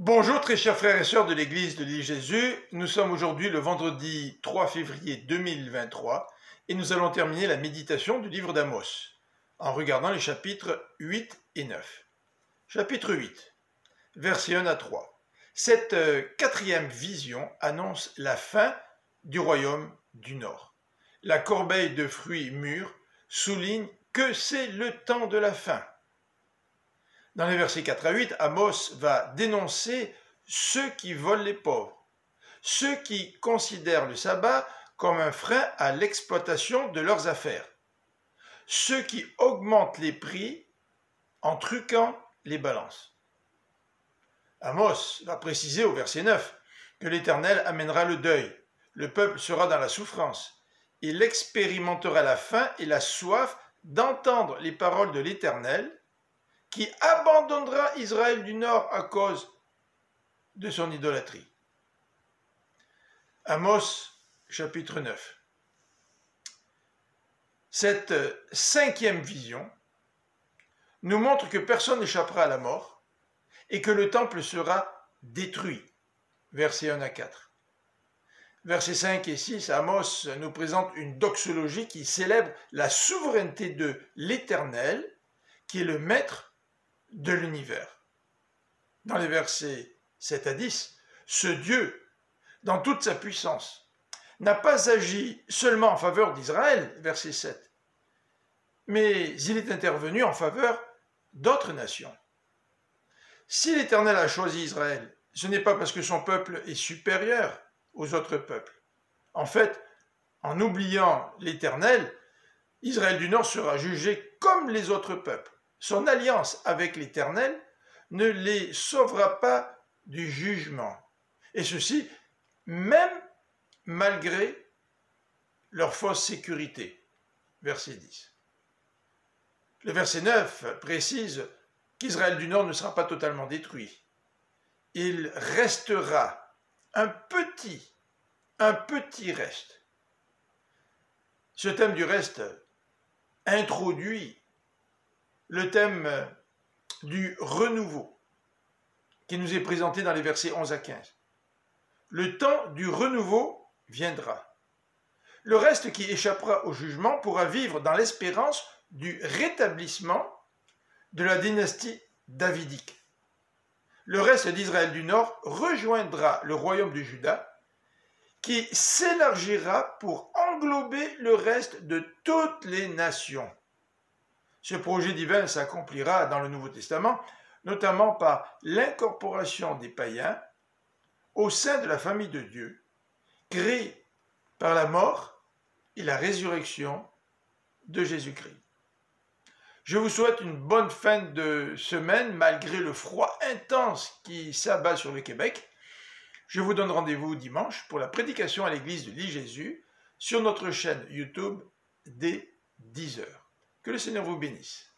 Bonjour très chers frères et sœurs de l'église de l'île Jésus, nous sommes aujourd'hui le vendredi 3 février 2023 et nous allons terminer la méditation du livre d'Amos en regardant les chapitres 8 et 9. Chapitre 8, versets 1 à 3. Cette quatrième vision annonce la fin du royaume du Nord. La corbeille de fruits mûrs souligne que c'est le temps de la fin. Dans les versets 4 à 8, Amos va dénoncer ceux qui volent les pauvres, ceux qui considèrent le sabbat comme un frein à l'exploitation de leurs affaires, ceux qui augmentent les prix en truquant les balances. Amos va préciser au verset 9 que l'Éternel amènera le deuil, le peuple sera dans la souffrance, il expérimentera la faim et la soif d'entendre les paroles de l'Éternel, qui abandonnera Israël du Nord à cause de son idolâtrie. Amos, chapitre 9. Cette cinquième vision nous montre que personne n'échappera à la mort et que le temple sera détruit. Versets 1 à 4. Versets 5 et 6, Amos nous présente une doxologie qui célèbre la souveraineté de l'Éternel, qui est le maître de l'univers. Dans les versets 7 à 10, ce Dieu, dans toute sa puissance, n'a pas agi seulement en faveur d'Israël, verset 7, mais il est intervenu en faveur d'autres nations. Si l'Éternel a choisi Israël, ce n'est pas parce que son peuple est supérieur aux autres peuples. En fait, en oubliant l'Éternel, Israël du Nord sera jugé comme les autres peuples. Son alliance avec l'Éternel ne les sauvera pas du jugement. Et ceci, même malgré leur fausse sécurité. Verset 10. Le verset 9 précise qu'Israël du Nord ne sera pas totalement détruit. Il restera un petit reste. Ce thème du reste introduit le thème du renouveau qui nous est présenté dans les versets 11 à 15. Le temps du renouveau viendra. Le reste qui échappera au jugement pourra vivre dans l'espérance du rétablissement de la dynastie davidique. Le reste d'Israël du Nord rejoindra le royaume de Juda qui s'élargira pour englober le reste de toutes les nations. Ce projet divin s'accomplira dans le Nouveau Testament, notamment par l'incorporation des païens au sein de la famille de Dieu, créée par la mort et la résurrection de Jésus-Christ. Je vous souhaite une bonne fin de semaine, malgré le froid intense qui s'abat sur le Québec. Je vous donne rendez-vous dimanche pour la prédication à l'église de l'île Jésus sur notre chaîne YouTube dès 10h. Que le Seigneur vous bénisse.